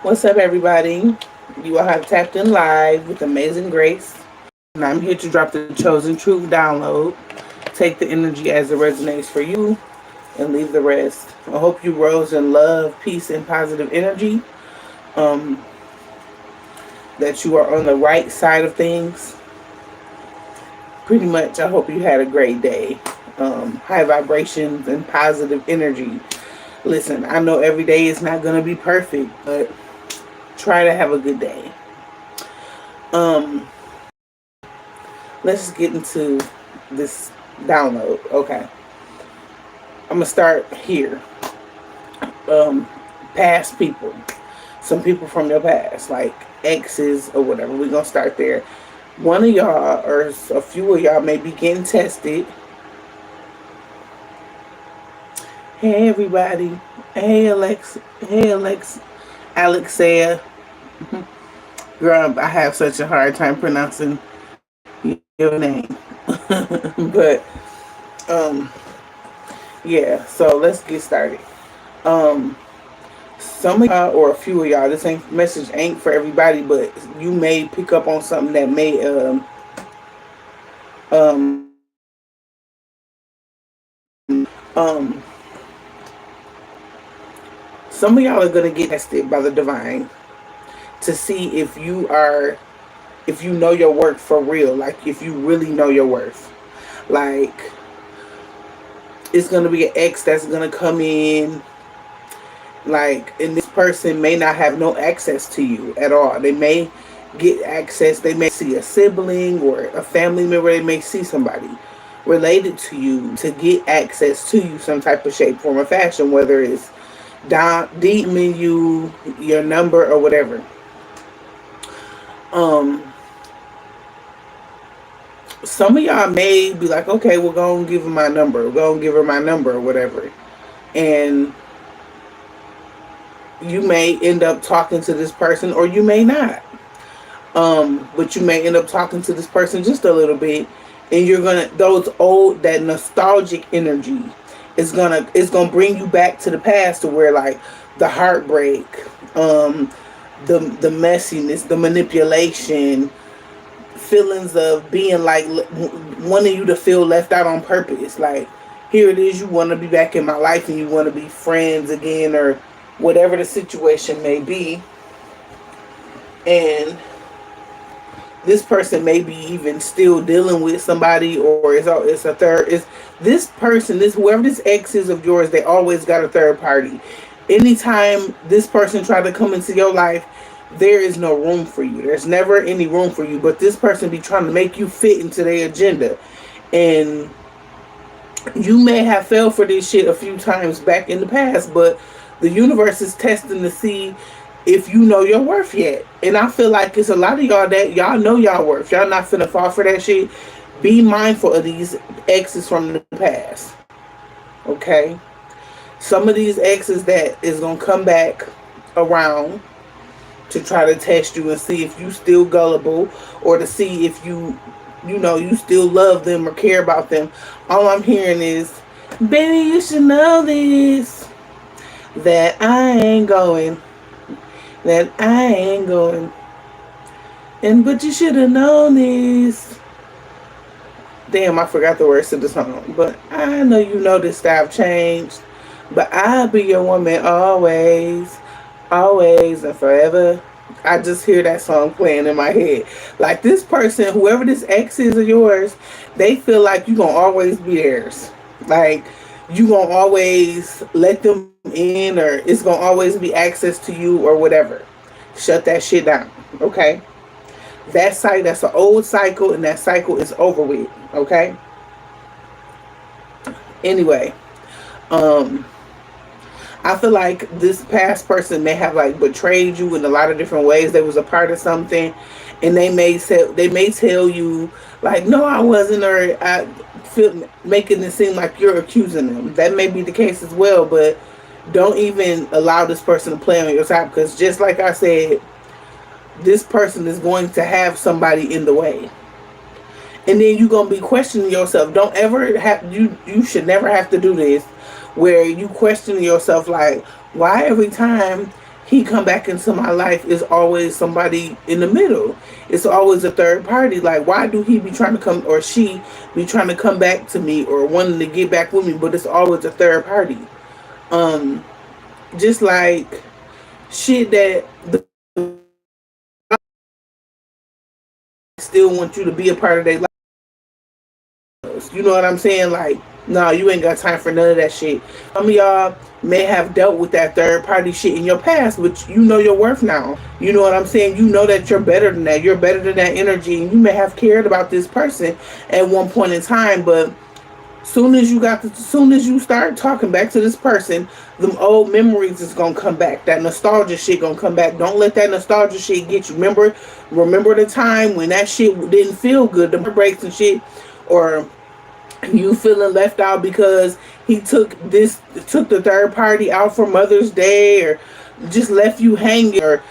What's up, everybody? You all have tapped in live with Amazing Grace, and I'm here to drop the Chosen Truth download. Take the energy as it resonates for you, and leave the rest. I hope you rose in love, peace, and positive energy. Um, that you are on the right side of things. Pretty much, I hope you had a great day. High vibrations and positive energy. Listen, I know every day is not going to be perfect, but try to have a good day. Um, let's get into this download. Okay. I'm gonna start here. Um, Past people. Some people from your past, like exes or whatever. We're gonna start there. One of y'all or a few of y'all may be getting tested. Hey everybody. Hey Alex. Hey Alexia. Girl, I have such a hard time pronouncing your name. But um yeah, so let's get started. Um some of y'all or a few of y'all, this ain't message ain't for everybody, but you may pick up on something that may um um some of y'all are gonna get tested by the divine to see if you know your worth for real, like if you really know your worth. Like it's gonna be an ex that's gonna come in, like, and this person may not have no access to you at all. They may get access, they may see a sibling or a family member, they may see somebody related to you to get access to you some type of shape, form, or fashion, whether it's DMing you your number or whatever. um some of y'all may be like, okay, we're gonna give her my number, we're gonna give her my number or whatever, and you may end up talking to this person or you may not. But you may end up talking to this person just a little bit, and you're gonna that nostalgic energy is gonna bring you back to the past, to where like the heartbreak, um, the messiness, the manipulation, feelings of being like wanting you to feel left out on purpose. Like, here it is, you want to be back in my life and you want to be friends again, or whatever the situation may be, and this person may be even still dealing with somebody, or it's a third. It's this person, this whoever this ex is of yours. They always got a third party. Anytime this person try to come into your life, there is no room for you. There's never any room for you. But this person be trying to make you fit into their agenda, and you may have fell for this shit a few times back in the past, but the universe is testing to see if you know your worth yet. And I feel like it's a lot of y'all that y'all know y'all worth. Y'all not finna fall for that shit. Be mindful of these exes from the past. Okay? Some of these exes that is gonna come back around to try to test you and see if you still gullible, or to see if you still love them or care about them. All I'm hearing is, baby, you should know this, that I ain't going. That I ain't going. And but you should have known this. Damn, I forgot the words to the song. But I know you noticed I've changed. But I'll be your woman always. Always and forever. I just hear that song playing in my head. Like, this person, whoever this ex is of yours, they feel like you gonna always be theirs. Like, you gonna always let them in, or it's gonna always be access to you or whatever. Shut that shit down. Okay? That's an old cycle, and that cycle is over with. Okay? Anyway, I feel like this past person may have like betrayed you in a lot of different ways. They was a part of something, and they may tell you like, no, I wasn't, or I feel making it seem like you're accusing them. That may be the case as well, but don't even allow this person to play on your side, because just like I said, this person is going to have somebody in the way. And then you're gonna be questioning yourself. Don't ever have you should never have to do this, where you question yourself like, why every time he come back into my life, is always somebody in the middle. It's always a third party. Like, why do he be trying to come, or she be trying to come back to me, or wanting to get back with me, but it's always a third party. Um, just like shit that the still want you to be a part of their lives. You know what I'm saying? Like, no, you ain't got time for none of that shit. Some of y'all may have dealt with that third party shit in your past, but you know your worth now. You know what I'm saying? You know that you're better than that. You're better than that energy, and you may have cared about this person at one point in time, but soon as you start talking back to this person, them old memories is gonna come back. That nostalgia shit gonna come back. Don't let that nostalgia shit get you. Remember the time when that shit didn't feel good, the breaks and shit, or you feeling left out because he took the third party out for Mother's Day, or just left you hanging, or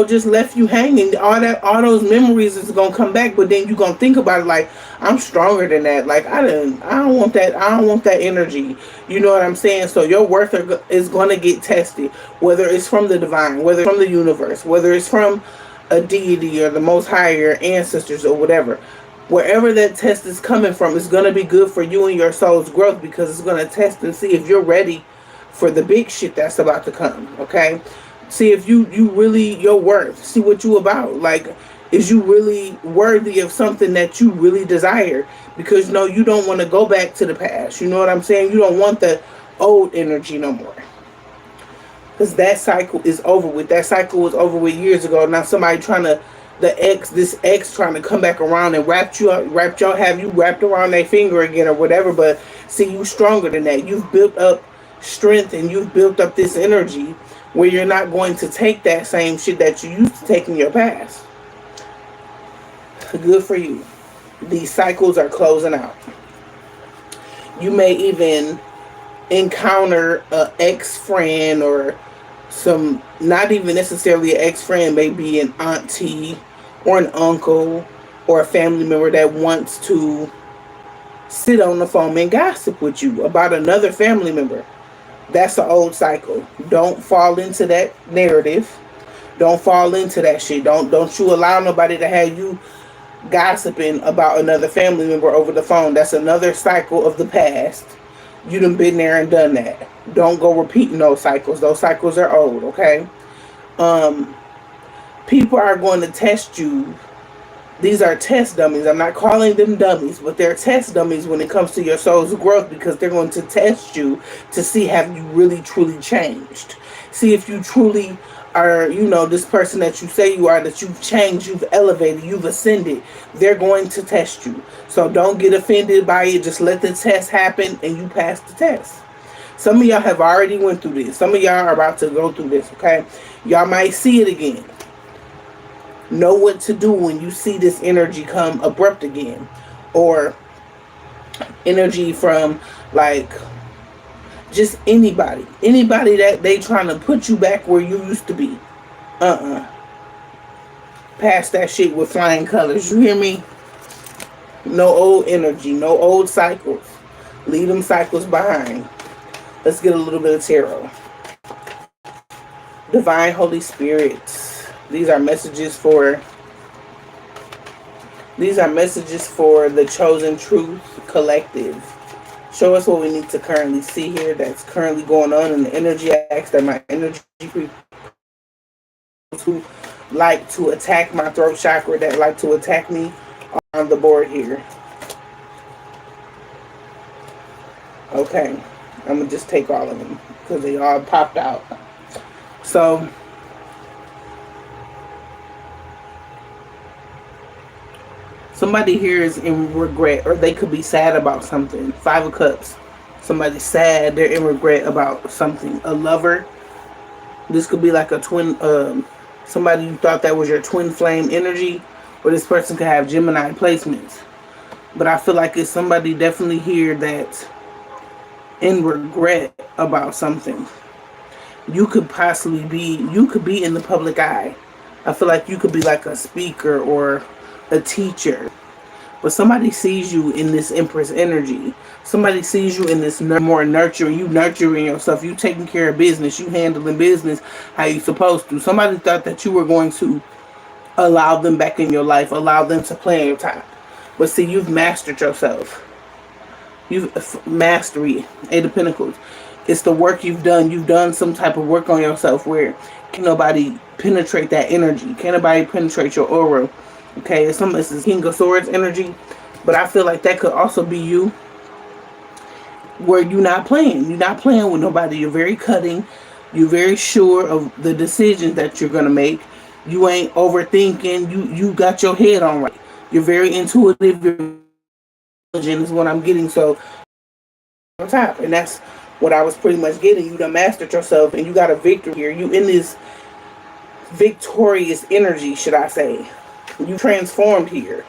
just left you hanging. All those memories is gonna come back, but then you gonna think about it like, I'm stronger than that. Like, I don't want that energy. You know what I'm saying? So your worth is gonna get tested, whether it's from the divine, whether it's from the universe, whether it's from a deity or the most higher ancestors or whatever. Wherever that test is coming from, it's going to be good for you and your soul's growth, because it's going to test and see if you're ready for the big shit that's about to come. Okay, see if you really your worth. See what you about. Like, is you really worthy of something that you really desire? Because no, you don't want to go back to the past. You know what I'm saying? You don't want the old energy no more, because that cycle is over with. That cycle was over with years ago. Now somebody trying to, this ex trying to come back around and have you wrapped around their finger again or whatever. But see, you stronger than that. You've built up strength, and you've built up this energy where you're not going to take that same shit that you used to take in your past. Good for you. These cycles are closing out. You may even encounter a ex-friend, or some, not even necessarily an ex-friend, maybe an auntie or an uncle or a family member that wants to sit on the phone and gossip with you about another family member. That's an old cycle. Don't fall into that narrative. Don't fall into that shit. Don't you allow nobody to have you gossiping about another family member over the phone. That's another cycle of the past. You done been there and done that. Don't go repeating those cycles. Those cycles are old, okay? People are going to test you. These are test dummies. I'm not calling them dummies, but they're test dummies when it comes to your soul's growth, because they're going to test you to see, have you really truly changed. See if you truly are, this person that you say you are, that you've changed, you've elevated, you've ascended. They're going to test you. So don't get offended by it. Just let the test happen and you pass the test. Some of y'all have already went through this. Some of y'all are about to go through this, okay? Y'all might see it again. Know what to do when you see this energy come abrupt again. Or energy from, like, just anybody that they trying to put you back where you used to be. Pass that shit with flying colors. You hear me? No old energy, no old cycles. Leave them cycles behind. Let's get a little bit of tarot. Divine Holy Spirit. These are messages for the Chosen Truth Collective. Show us what we need to currently see here that's currently going on in the energy acts, that my energy people who like to attack my throat chakra, that like to attack me, on the board here. Okay, I'm going to just take all of them because they all popped out. So, somebody here is in regret, or they could be sad about something. 5 of Cups. Somebody's sad, they're in regret about something. A lover. This could be like a twin, somebody you thought that was your twin flame energy, or this person could have Gemini placements. But I feel like it's somebody definitely here that's in regret about something. You could be in the public eye. I feel like you could be like a speaker or a teacher. but somebody sees you in this Empress energy. Somebody sees you in this more nurturing. You nurturing yourself. You taking care of business. You handling business how you supposed to. Somebody thought that you were going to allow them back in your life, allow them to play in your time. But see, you've mastered yourself. You've mastery, Eight of Pentacles. It's the work you've done. You've done some type of work on yourself where can nobody penetrate that energy. Can't nobody penetrate your aura. Okay, it's this King of Swords energy. But I feel like that could also be you where you're not playing. You're not playing with nobody. You're very cutting. You're very sure of the decisions that you're going to make. You ain't overthinking. You got your head on right. You're very intuitive. You're intelligent is what I'm getting. So on top, and that's what I was pretty much getting. You done mastered yourself, and you got a victory here. You in this victorious energy, should I say? You transformed here.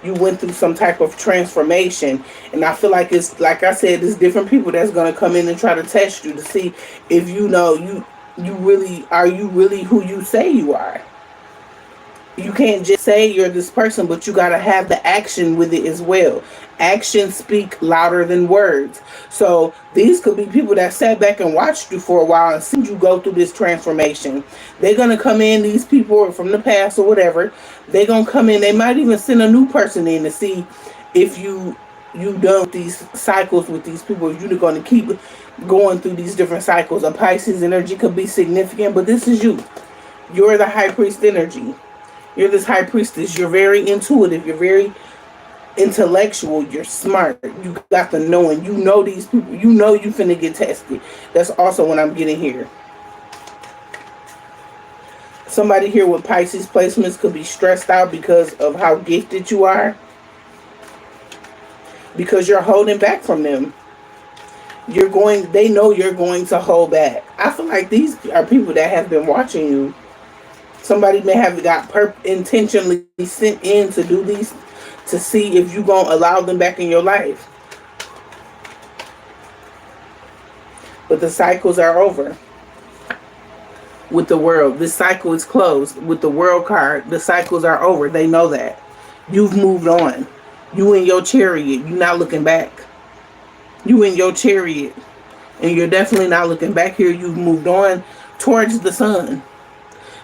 You went through some type of transformation, and I feel like it's like I said, there's different people that's gonna come in and try to test you to see if you know you really are you really who you say you are. You can't just say you're this person, but you got to have the action with it as well. Actions speak louder than words. So these could be people that sat back and watched you for a while and seen you go through this transformation. They're going to come in, these people from the past or whatever. They're going to come in. They might even send a new person in to see if you done with these cycles with these people. If you're going to keep going through these different cycles. A Pisces energy could be significant, but this is you. You're the High Priest energy. You're this High Priestess. You're very intuitive. You're very intellectual. You're smart. You got the knowing. You know these people. You know you finna get tested. That's also what I'm getting here. Somebody here with Pisces placements could be stressed out because of how gifted you are. Because you're holding back from them. They know you're going to hold back. I feel like these are people that have been watching you. Somebody may have got intentionally sent in to do these, to see if you're going to allow them back in your life. But the cycles are over with the world. This cycle is closed. With the world card, the cycles are over. They know that. You've moved on. You in your chariot. You're not looking back. You in your chariot. And you're definitely not looking back here. You've moved on towards the sun.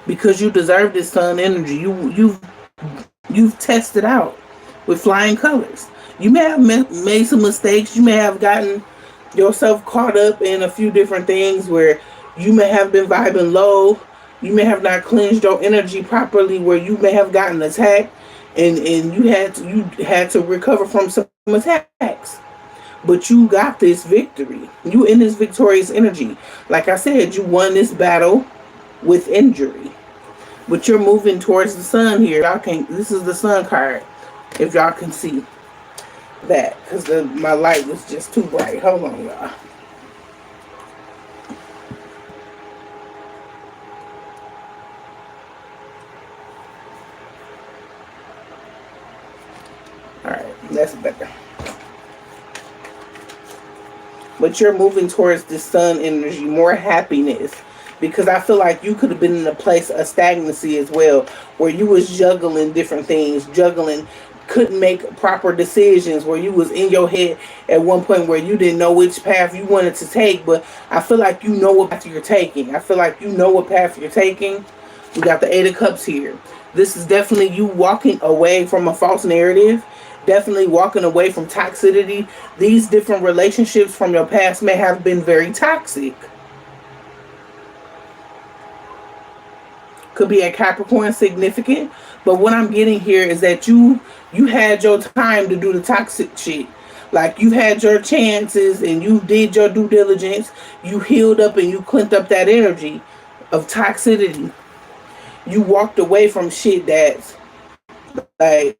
Because you deserve this sun energy. You've tested out with flying colors. You may have made some mistakes. You may have gotten yourself caught up in a few different things where you may have been vibing low. You may have not cleansed your energy properly, where you may have gotten attacked, and you had to recover from some attacks. But you got this victory. You in this victorious energy. Like I said, you won this battle with injury. But you're moving towards the sun here. Y'all can't. This is the sun card. If y'all can see that, because my light was just too bright. Hold on, y'all. All right, that's better. But you're moving towards the sun energy, more happiness. Because I feel like you could have been in a place of stagnancy as well, where you was juggling different things, couldn't make proper decisions, where you was in your head at one point where you didn't know which path you wanted to take. But I feel like you know what path you're taking. I feel like you know what path you're taking. We got the Eight of Cups here. This is definitely you walking away from a false narrative. Definitely walking away from toxicity. These different relationships from your past may have been very toxic. Could be a Capricorn significant, but what I'm getting here is that you had your time to do the toxic shit. Like, you had your chances and you did your due diligence. You healed up and you cleaned up that energy of toxicity. You walked away from shit that's like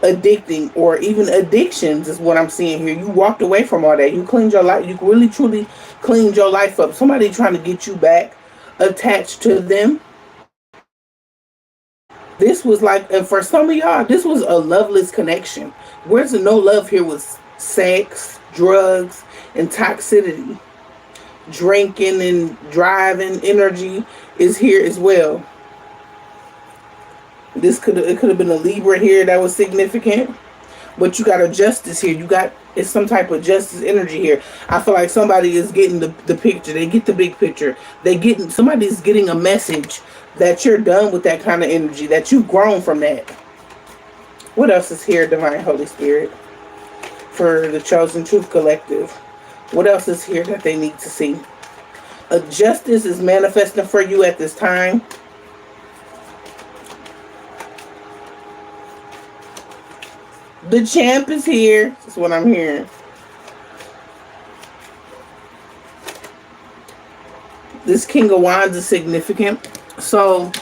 addicting, or even addictions is what I'm seeing here. You walked away from all that. You cleaned your life. You really truly cleaned your life up. Somebody trying to get you back attached to them. This was like, and for some of y'all, this was a loveless connection. Where's the no love here was sex, drugs, and toxicity. Drinking and driving energy is here as well. It could have been a Libra here that was significant. But you got a justice here. You got, it's some type of justice energy here. I feel like somebody is getting the picture. They get the big picture. Somebody's getting a message that you're done with that kind of energy, that you've grown from that. What else is here, Divine Holy Spirit, for the Chosen Truth Collective? What else is here that they need to see? A justice is manifesting for you at this time. The champ is here. That's what I'm hearing. This King of Wands is significant. So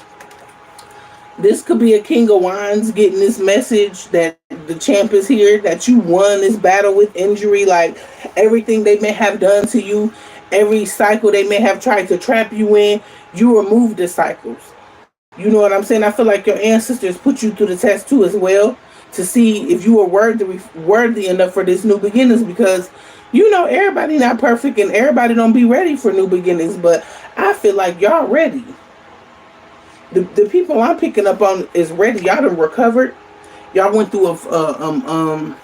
this could be a King of Wands getting this message that the champ is here, that you won this battle with injury. Like everything they may have done to you, every cycle they may have tried to trap you in, you removed the cycles. You know what I'm saying? I feel like your ancestors put you through the test too as well, to see if you were worthy enough for this new beginnings, because you know everybody not perfect and everybody don't be ready for new beginnings, but I feel like y'all ready. The people I'm picking up on is ready. Y'all done recovered. Y'all went through a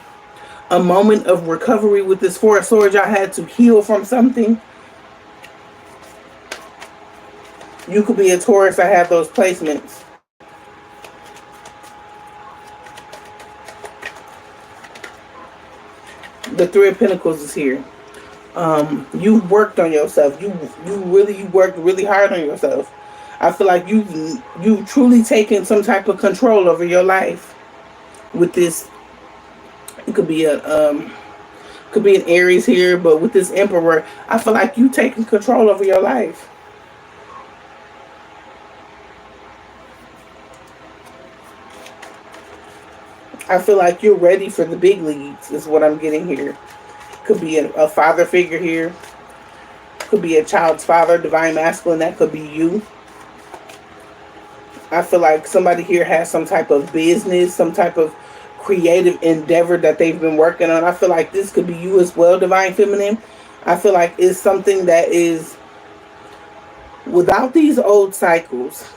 moment of recovery with this Four of Swords. Y'all had to heal from something. You could be a Taurus. I have those placements. The Three of Pentacles is here. You worked on yourself. You worked really hard on yourself. I feel like you've truly taken some type of control over your life with this. It could be an Aries here, but with this Emperor, I feel like you taking control over your life. I feel like you're ready for the big leagues, is what I'm getting here. Could be a father figure here. Could be a child's father, divine masculine. That could be you. I feel like somebody here has some type of business, some type of creative endeavor that they've been working on. I feel like this could be you as well, divine feminine. I feel like it's something that is, without these old cycles,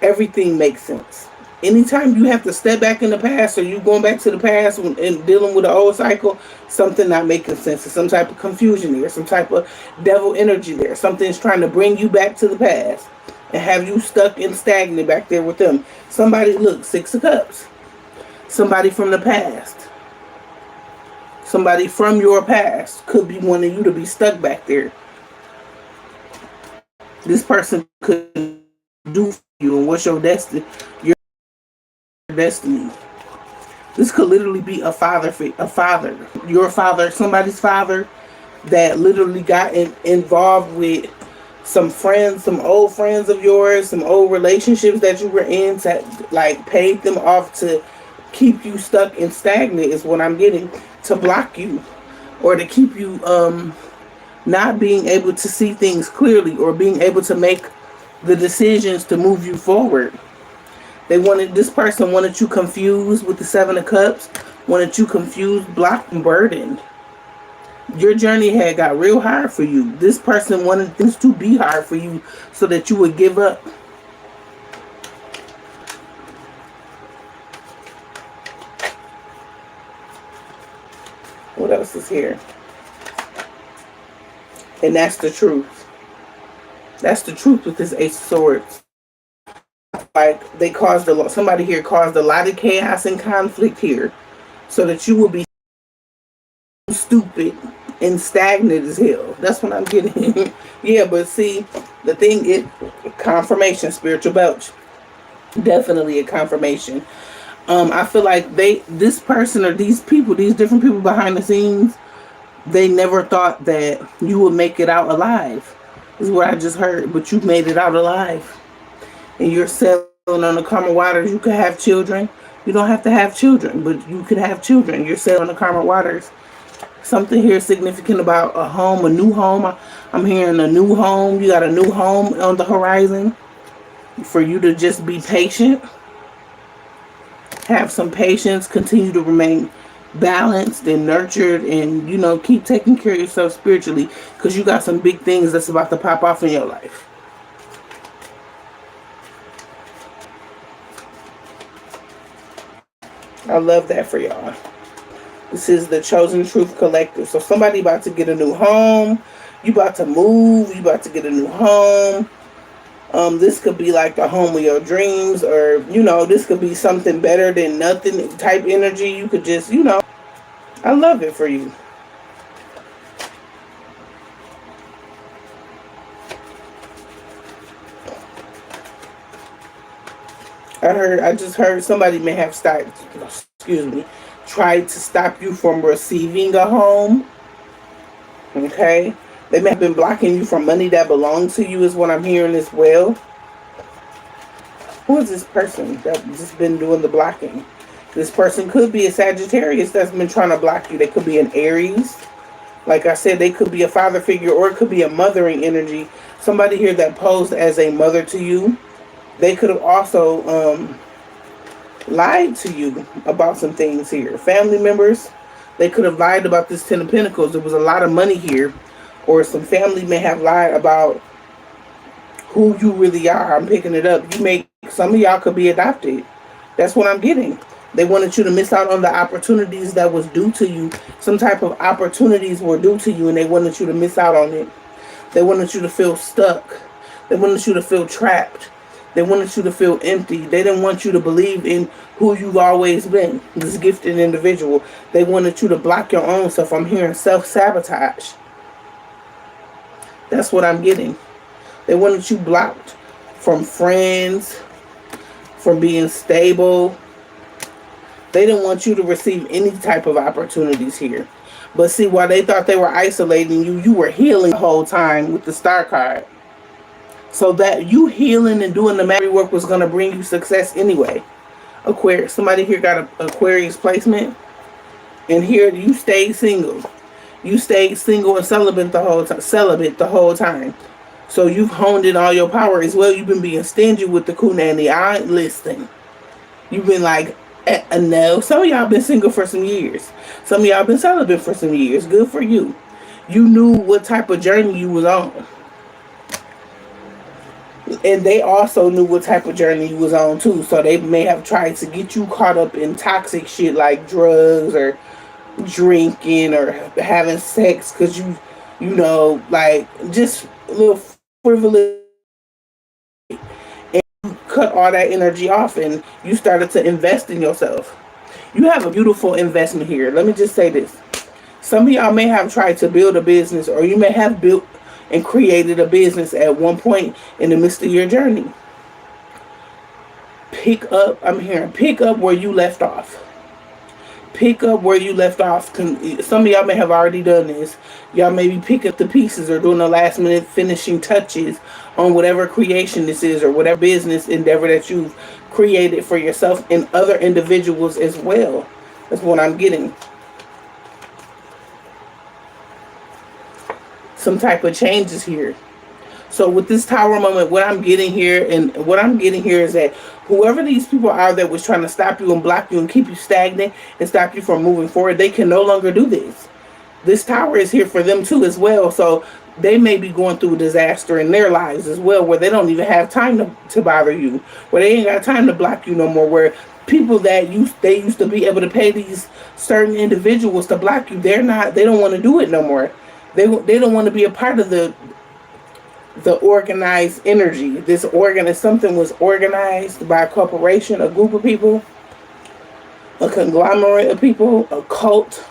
everything makes sense. Anytime you have to step back in the past, or you going back to the past and dealing with an old cycle, something not making sense. There's some type of confusion there, some type of devil energy there. Something's trying to bring you back to the past and have you stuck and stagnant back there with them. Somebody, look, Six of Cups. Somebody from the past. Somebody from your past could be wanting you to be stuck back there. This person could do for you, and what's your destiny? Your destiny. This could literally be a father, your father, somebody's father that literally got involved with some friends, some old friends of yours, some old relationships that you were in, to like paid them off to keep you stuck and stagnant, is what I'm getting, to block you, or to keep you not being able to see things clearly, or being able to make the decisions to move you forward. This person wanted you confused with the Seven of Cups, wanted you confused, blocked, and burdened. Your journey had got real hard for you. This person wanted things to be hard for you so that you would give up. What else is here? And that's the truth. That's the truth with this Ace of Swords. Like somebody here caused a lot of chaos and conflict here, so that you will be stupid and stagnant as hell. That's what I'm getting. Yeah, but see, the thing is, confirmation, spiritual belch. Definitely a confirmation. I feel like this person or these people, these different people behind the scenes, they never thought that you would make it out alive. Is what I just heard. But you made it out alive. And you're sailing on the calmer waters. You could have children. You don't have to have children, but you could have children. You're sailing on the calmer waters. Something here significant about a home, a new home. I'm hearing a new home. You got a new home on the horizon. For you to just be patient. Have some patience. Continue to remain balanced and nurtured, and keep taking care of yourself spiritually, because you got some big things that's about to pop off in your life. I love that for y'all. This is the Chosen Truth Collective. So somebody about to get a new home. You about to move. You about to get a new home. This could be like the home of your dreams, or this could be something better than nothing type energy. You could just, I love it for you. I just heard somebody may have tried to stop you from receiving a home. Okay? They may have been blocking you from money that belongs to you, is what I'm hearing as well. Who is this person that just been doing the blocking? This person could be a Sagittarius that's been trying to block you. They could be an Aries. Like I said, they could be a father figure, or it could be a mothering energy. Somebody here that posed as a mother to you. They could have also lied to you about some things here. Family members, they could have lied about this Ten of Pentacles. There was a lot of money here. Or some family may have lied about who you really are. I'm picking it up. Some of y'all could be adopted. That's what I'm getting. They wanted you to miss out on the opportunities that was due to you. Some type of opportunities were due to you, and they wanted you to miss out on it. They wanted you to feel stuck. They wanted you to feel trapped. They wanted you to feel empty. They didn't want you to believe in who you've always been, this gifted individual. They wanted you to block your own self. I'm hearing self-sabotage. That's what I'm getting. They wanted you blocked from friends, from being stable. They didn't want you to receive any type of opportunities here. But see, while they thought they were isolating you, you were healing the whole time with the Star card. So that you healing and doing the magic work was going to bring you success anyway. Aquarius. Somebody here got an Aquarius placement. And here you stayed single. You stayed single and celibate the whole time. So you've honed in all your power as well. You've been being stingy with the Kunani. I ain't listening. You've been like, no. Some of y'all been single for some years. Some of y'all been celibate for some years. Good for you. You knew what type of journey you was on. And they also knew what type of journey you was on too. So they may have tried to get you caught up in toxic shit like drugs or drinking or having sex, because like just a little frivolous, and you cut all that energy off and you started to invest in yourself. You have a beautiful investment here. Let me just say this. Some of y'all may have tried to build a business, or you may have built and created a business at one point in the midst of your journey. Pick up where you left off. Pick up where you left off. Some of y'all may have already done this. Y'all maybe pick up the pieces or doing the last minute finishing touches on whatever creation this is, or whatever business endeavor that you've created for yourself and other individuals as well. That's what I'm getting. Some type of changes here. So with this Tower moment, what I'm getting here is that whoever these people are that was trying to stop you and block you and keep you stagnant and stop you from moving forward, they can no longer do this. This Tower is here for them too as well. So they may be going through a disaster in their lives as well, where they don't even have time to bother you, where they ain't got time to block you no more, where people that they used to be able to pay these certain individuals to block you, they don't want to do it no more. They don't want to be a part of the organized energy. Something was organized by a corporation, a group of people, a conglomerate of people, a cult.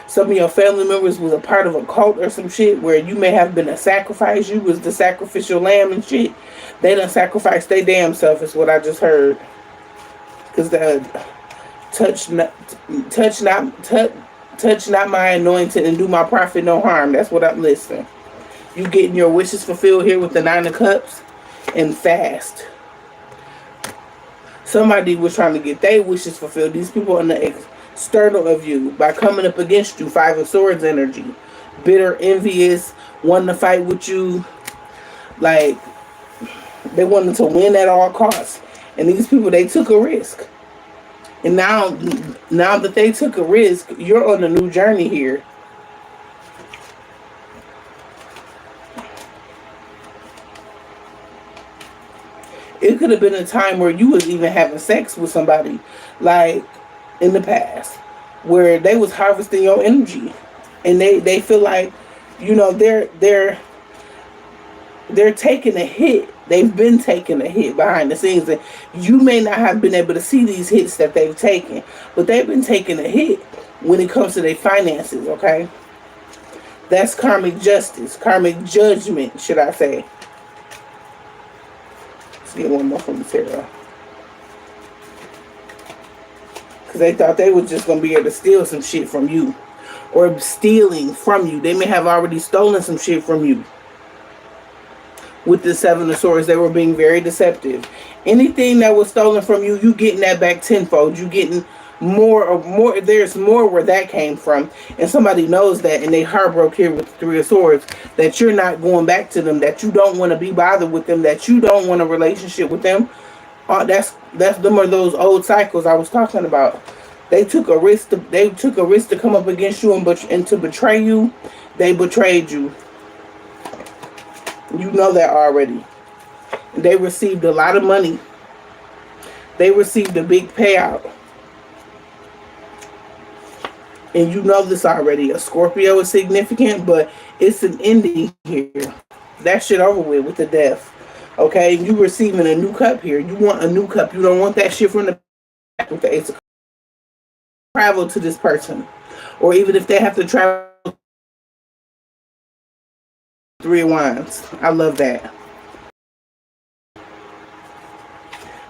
Some of your family members was a part of a cult or some shit, where you may have been a sacrifice. You was the sacrificial lamb and shit. They done sacrificed their damn self, is what I just heard. Because touch not my anointed and do my prophet no harm. That's what I'm listening. You getting your wishes fulfilled here with the Nine of Cups and fast. Somebody was trying to get their wishes fulfilled. These people on the external of you by coming up against you. Five of Swords energy. Bitter, envious, wanting to fight with you. Like, they wanted to win at all costs. And these people, they took a risk. And now that they took a risk, you're on a new journey here. It could have been a time where you was even having sex with somebody, like in the past, where they was harvesting your energy, and they feel like, they're taking a hit. They've been taking a hit behind the scenes, and you may not have been able to see these hits that they've taken, but they've been taking a hit when it comes to their finances. Okay, that's karmic justice, karmic judgment, should I say? Let's get one more from the tarot. Because they thought they were just going to be able to steal some shit from you. Or stealing from you. They may have already stolen some shit from you. With the Seven of Swords, they were being very deceptive. Anything that was stolen from you, you getting that back tenfold. You getting more. There's more where that came from. And somebody knows that, and they heartbroke here with the Three of Swords, that you're not going back to them, that you don't want to be bothered with them, that you don't want a relationship with them. That's them are those old cycles I was talking about. They took a risk to come up against you and to betray you. They betrayed you. You know that already. They received a lot of money. They received a big payout. And you know this already. A Scorpio is significant, but it's an ending here. That shit over with the death. Okay? You receiving a new cup here. You want a new cup. You don't want that shit from the back with the Ace of travel to this person. Or even if they have to travel, Three of Wands. I love that.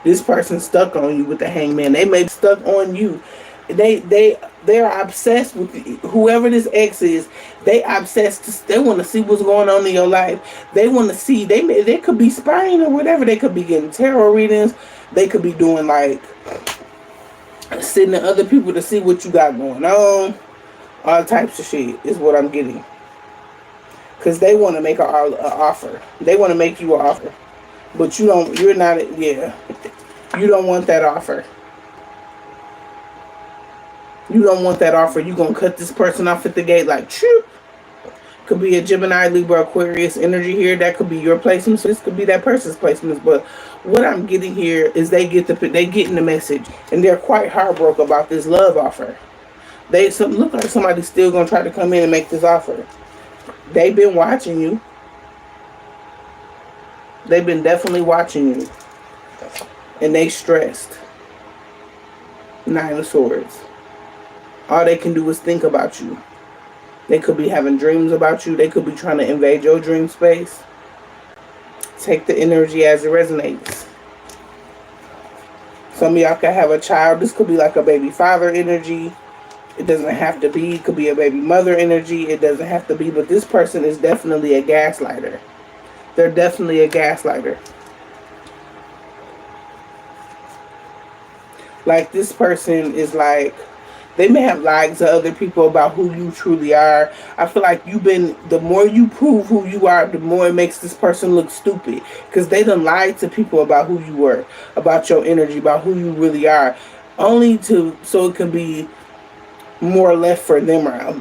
This person's stuck on you with the Hangman. They may be stuck on you. They're obsessed with whoever this ex is. They obsessed. They want to see what's going on in your life. They want to see. They could be spying or whatever. They could be getting tarot readings. They could be doing like sitting to other people to see what you got going on. All types of shit is what I'm getting. Because they want to make an offer. They want to make you an offer. But you don't. You're not. Yeah. You don't want that offer. You don't want that offer. You're going to cut this person off at the gate like, shoot. Could be a Gemini, Libra, Aquarius energy here. That could be your placement. So this could be that person's placements. But what I'm getting here is they getting the message. And they're quite heartbroken about this love offer. Look like somebody's still going to try to come in and make this offer. They've been watching you. They've been definitely watching you. And they stressed. Nine of Swords. All they can do is think about you. They could be having dreams about you. They could be trying to invade your dream space. Take the energy as it resonates. Some of y'all could have a child. This could be like a baby father energy. It doesn't have to be. It could be a baby mother energy. It doesn't have to be. But this person is definitely a gaslighter. They're definitely a gaslighter. Like this person is like, they may have lied to other people about who you truly are. I feel like the more you prove who you are, the more it makes this person look stupid. Because they done lied to people about who you were, about your energy, about who you really are. Only so it can be more left for them. I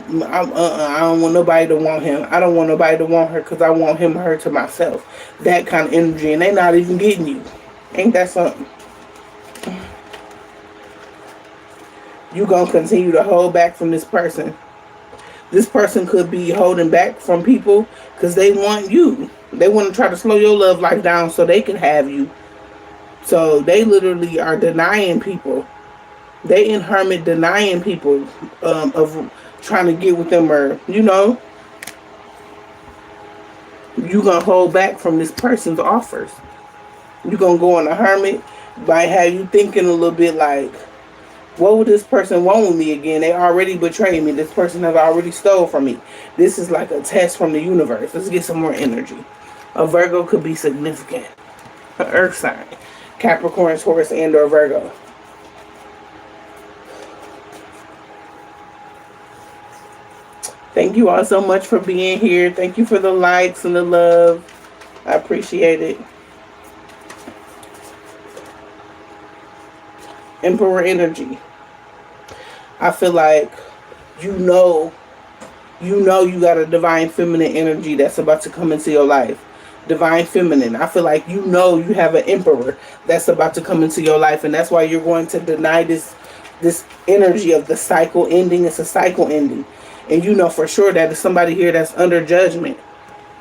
don't want nobody to want him. I don't want nobody to want her because I want him or her to myself. That kind of energy. And they not even getting you. Ain't that something? You're going to continue to hold back from this person. This person could be holding back from people because they want you. They want to try to slow your love life down so they can have you. So they literally are denying people. They in hermit denying people of trying to get with them, or, you're going to hold back from this person's offers. You're going to go on a hermit by have you thinking a little bit like, what would this person want with me again? They already betrayed me. This person has already stole from me. This is like a test from the universe. Let's get some more energy. A Virgo could be significant. An earth sign. Capricorn, Taurus, and or Virgo. Thank you all so much for being here. Thank you for the likes and the love. I appreciate it. Emperor energy. I feel like you got a divine feminine energy that's about to come into your life. Divine feminine. I feel like you have an emperor that's about to come into your life, and that's why you're going to deny this this energy of the cycle ending. It's a cycle ending. And you know for sure that there's somebody here that's under judgment.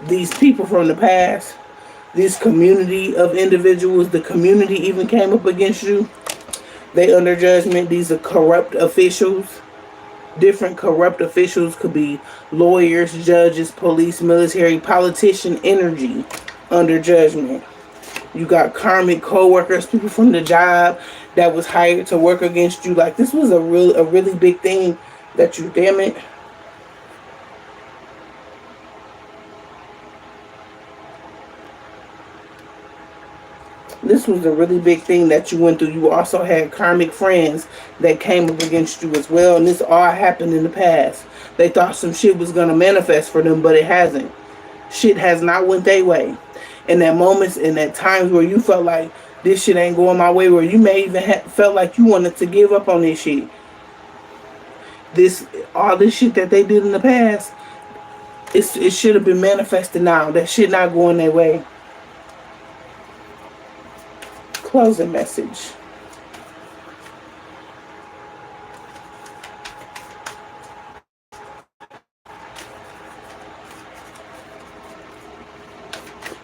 These people from the past, this community of individuals, the community even came up against you. They under judgment. These are corrupt officials. Different corrupt officials could be lawyers, judges, police, military, politician energy under judgment. You got karmic co-workers, people from the job that was hired to work against you. Like this was a really big thing that you, damn it. This was a really big thing that you went through. You also had karmic friends that came up against you as well. And this all happened in the past. They thought some shit was going to manifest for them, but it hasn't. Shit has not went their way. In that moments, in that times where you felt like this shit ain't going my way, where you may even felt like you wanted to give up on this shit. All this shit that they did in the past, it should have been manifested now. That shit not going their way. Closing message.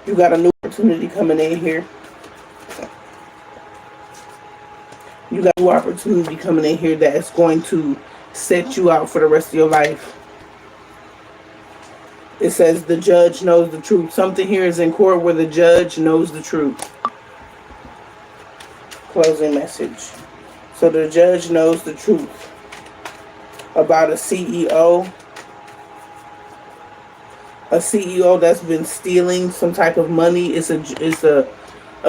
You got a new opportunity coming in here. You got a new opportunity coming in here that is going to set you out for the rest of your life. It says the judge knows the truth. Something here is in court where the judge knows the truth. Closing message. So the judge knows the truth about a CEO. A CEO that's been stealing some type of money. It's a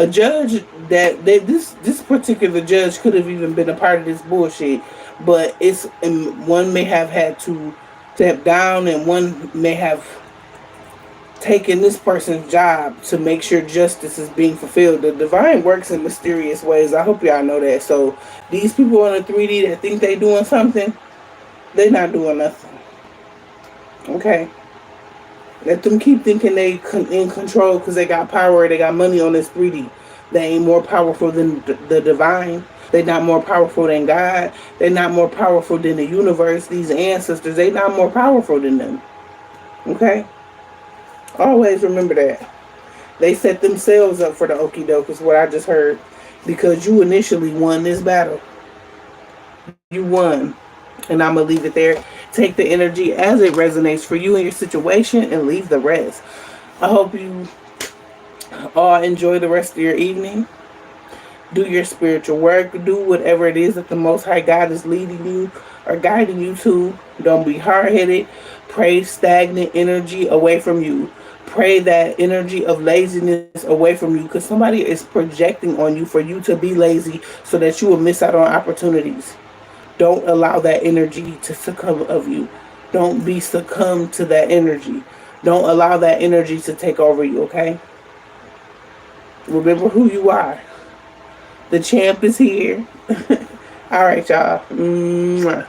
judge that this particular judge could have even been a part of this bullshit, but one may have had to step down, and one may have taken this person's job to make sure justice is being fulfilled. The divine works in mysterious ways. I hope y'all know that. So these people on the 3D that think they doing something, they're not doing nothing. Okay. Let them keep thinking they in control because they got power, they got money on this 3D. They ain't more powerful than the divine. They're not more powerful than God. They're not more powerful than the universe. These ancestors, they're not more powerful than them. Okay? Always remember that. They set themselves up for the okie doke is what I just heard. Because you initially won this battle. You won. And I'm going to leave it there. Take the energy as it resonates for you and your situation and leave the rest. I hope you all enjoy the rest of your evening. Do your spiritual work. Do whatever it is that the Most High God is leading you or guiding you to. Don't be hard-headed. Pray stagnant energy away from you. Pray that energy of laziness away from you because somebody is projecting on you for you to be lazy so that you will miss out on opportunities. Don't allow that energy to succumb of you. Don't be succumbed to that energy. Don't allow that energy to take over you, okay? Remember who you are. The champ is here. All right, y'all. Mwah.